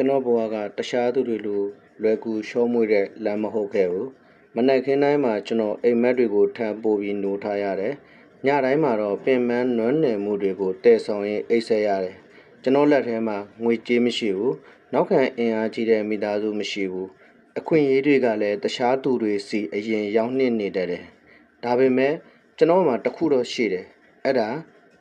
ကျွန်တော်ဘဝကတခြားသူတွေလိုလွယ်ကူရှော့မွေ့တဲ့လမ်းမဟုတ်ခဲ့ဘူး။မနက်ခင်းတိုင်းမှာကျွန်တော်အိမ်မက်တွေကိုထမ်းပိုးပြီးနိုးထားရတယ်။ညတိုင်းမှာတော့ပင်ပန်းနွမ်းနယ်မှုတွေကိုတည်ဆောင်ရင်အိပ်ဆက်ရတယ်။ကျွန်တော်လက်ထဲမှာငွေကြေးမရှိဘူး။နောက်ခံအင်အားကြီးတဲ့မိသားစုမရှိဘူး။အခွင့်အရေးတွေကလည်းတခြားသူတွေစီအရင်ရောက်နှင့်နေတတ်တယ်။ဒါပေမဲ့ကျွန်တော်မှာတစ်ခုတော့ရှိတယ်။အဲ့ဒါ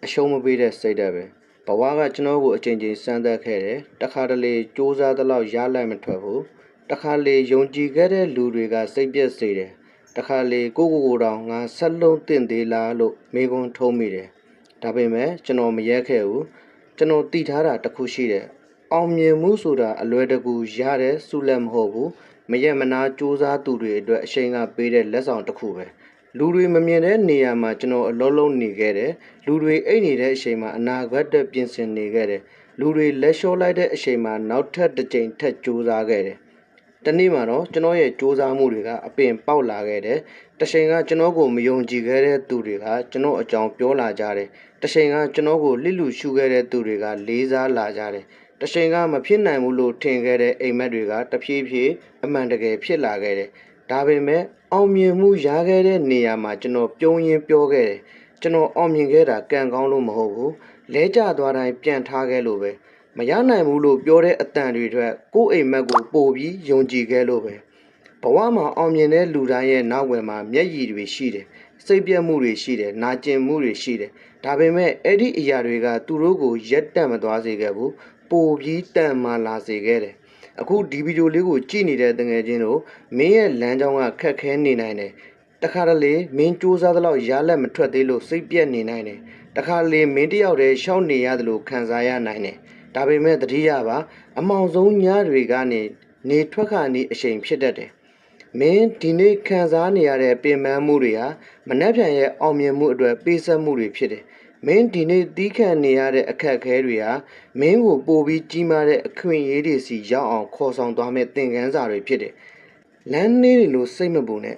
အရှုံးမပေးတဲ့စိတ်ဓာတ်ပဲ။ဘဝကကျွန်တော်ကိုအချိန်ချင်းစမ်းသပ်ခဲ့တယ်။တခါတလေစူးစမ်းသလောက်ရလိုက်မထွက်ဘူး။တခါလေယုံကြည်ခဲ့တဲ့လူတွေကစိတ်ပြက်စေတယ်။တခါလေကိုတောင်ငါဆက်လုံးတင်သေးလားလို့မေးခွန်းထုံးမိတယ်။ဒါပေမဲ့ကျွန်တော်မရက်ခဲ့ဘူး။ကျွန်တော်တည်ထားတာတစ်ခုရှိတယ်။အောင်မြင်မှုဆိုတာအလွယ်တကူရတဲ့ဆုလက်မဟုတ်ဘူး။မရက်မနာစူးစမ်းသူတွေအတွက်အရှိန်ကပေးတဲ့လက်ဆောင်တစ်ခုပဲ။လူတွေမမြင်တဲ့နေရာမှာကျွန်တော်အလုံးလုံးနေခဲ့တယ်။လူတွေအိတ်နေတဲ့အချိန်မှာအနာဂတ်အတွက်ပြင်ဆင်နေခဲ့တယ်။လူတွေလက်လျှော့လိုက်တဲ့အချိန်မှာနောက်ထပ်တစ်ကြိမ်ထပ်ကြိုးစားခဲ့တယ်။တနေ့မှာတော့ကျွန်တော်ရဲ့ကြိုးစားမှုတွေကအပင်ပေါက်လာခဲ့တယ်။တစ်ချိန်ကကျွန်တော်ကိုမယုံကြည်ခဲ့တဲ့သူတွေကကျွန်တော်အကြောင်းပြောလာကြတယ်။တစ်ချိန်ကကျွန်တော်ကိုလစ်လူရှုခဲ့တဲ့သူတွေကလေးစားလာကြတယ်။တစ်ချိန်ကမဖြစ်နိုင်ဘူးလို့ထင်ခဲ့တဲ့အိမ်မက်တွေကတဖြည်းဖြည်းအမှန်တကယ်ဖြစ်လာခဲ့တယ်။ဒါပေမဲ့အောင်မြင်မှုရခဲ့တဲ့နေရာမှာကျွန်တော်ပြုံးရင်းပြောခဲ့တယ်။ကျွန်တော်အောင်မြင်ခဲ့တာကံကောင်းလို့မဟုတ်ဘူး။လဲကျသွားတိုင်းပြန်ထားခဲ့လို့ပဲ။မရနိုင်ဘူးလို့ပြောတဲ့အတန်တွေအတွက်ကိုယ့်အိမ်မက်ကိုပို့ပြီးယုံကြည်ခဲ့လို့ပဲ။ဘဝမှာအောင်မြင်တဲ့လူတိုင်းရဲ့နောက်ွယ်မှာမျက်ရည်တွေရှိတယ်။စိတ်ပြတ်မှုတွေရှိတယ်။နာကျင်မှုတွေရှိတယ်။ဒါပေမဲ့အဲ့ဒီအရာတွေကသူတို့ကိုရက်တက်မသွားစေခဲ့ဘူး။ပိုပြီးတန်မာလာစေခဲ့တယ်။အခုဒီဗီဒီယိုလေးကိုကြည့်နေတဲ့တငယ်ချင်းတို့မင်းရဲ့လမ်းကြောင်းကခက်ခဲနေနိုင်တယ်။တခါတလေမင်းစူးစမ်းသလောက်ရလက်မထွက်သေးလို့စိတ်ပြက်နေနိုင်တယ်။တခါလေမင်းတယောက်တည်းရှောက်နေရတယ်လို့ခံစားရနိုင်တယ်။ဒါပေမဲ့တတိယပါအမောင်ဆုံးညတွေကနေနေထွက်ခါနေအချိန်ဖြစ်တတ်တယ်။မင်းဒီနေ့ခံစားနေရတဲ့ပင်ပန်းမှုတွေဟာမနှက်ပြန်ရဲ့အောင်မြင်မှုအတွက်ပေးဆက်မှုတွေဖြစ်တယ်။မင်းဒီနေ့တီးခံနေရတဲ့အခက်အခဲတွေဟာမင်းကိုပိုပြီးကြီးမားတဲ့အခွင့်အရေးတွေစီရောက်အောင်ခေါ်ဆောင်သွားမဲ့သင်ခန်းစာတွေဖြစ်တယ်။လမ်းနေလို့စိတ်မပူနဲ့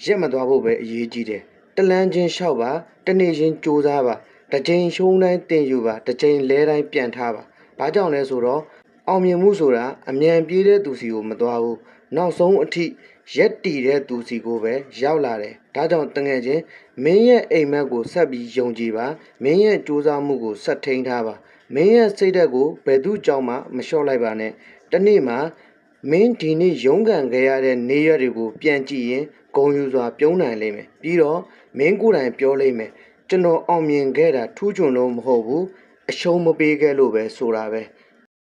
ရက်မသွားဖို့ပဲအရေးကြီးတယ်။တလန်းချင်းလျှောက်ပါတနေ့ချင်းကြိုးစားပါတစ်ချိန်ရှုံးတိုင်းတင်ယူပါတစ်ချိန်လဲတိုင်းပြန်ထားပါ။ဘာကြောင့်လဲဆိုတော့အောင်မြင်မှုဆိုတာအမြန်ပြေးတဲ့သူစီကိုမသွားဘူး။နောက်ဆုံးအထိရက်တည်တဲ့သူစီကိုပဲရောက်လာတယ်။ဒါကြောင့်တငယ်ချင်းမင်းရဲ့အိမ်မက်ကိုဆက်ပြီးယုံကြည်ပါ။မင်းရဲ့ကြိုးစားမှုကိုဆက်ထိန်းထားပါ။မင်းရဲ့စိတ်ဓာတ်ကိုဘယ်သူကြောင့်မှမလျှော့လိုက်ပါနဲ့။တနေ့မှာမင်းဒီနေ့ရုန်းကန်ခဲ့ရတဲ့နေရက်တွေကိုပြန်ကြည့်ရင်ဂုဏ်ယူစွာပြုံးနိုင်လိမ့်မယ်။ပြီးတော့မင်းကိုယ်တိုင်ပြောလိမ့်မယ်ကျွန်တော်အောင်မြင်ခဲ့တာထူးချွန်လို့မဟုတ်ဘူးအရှုံးမပေးခဲ့လို့ပဲဆိုတာပဲ။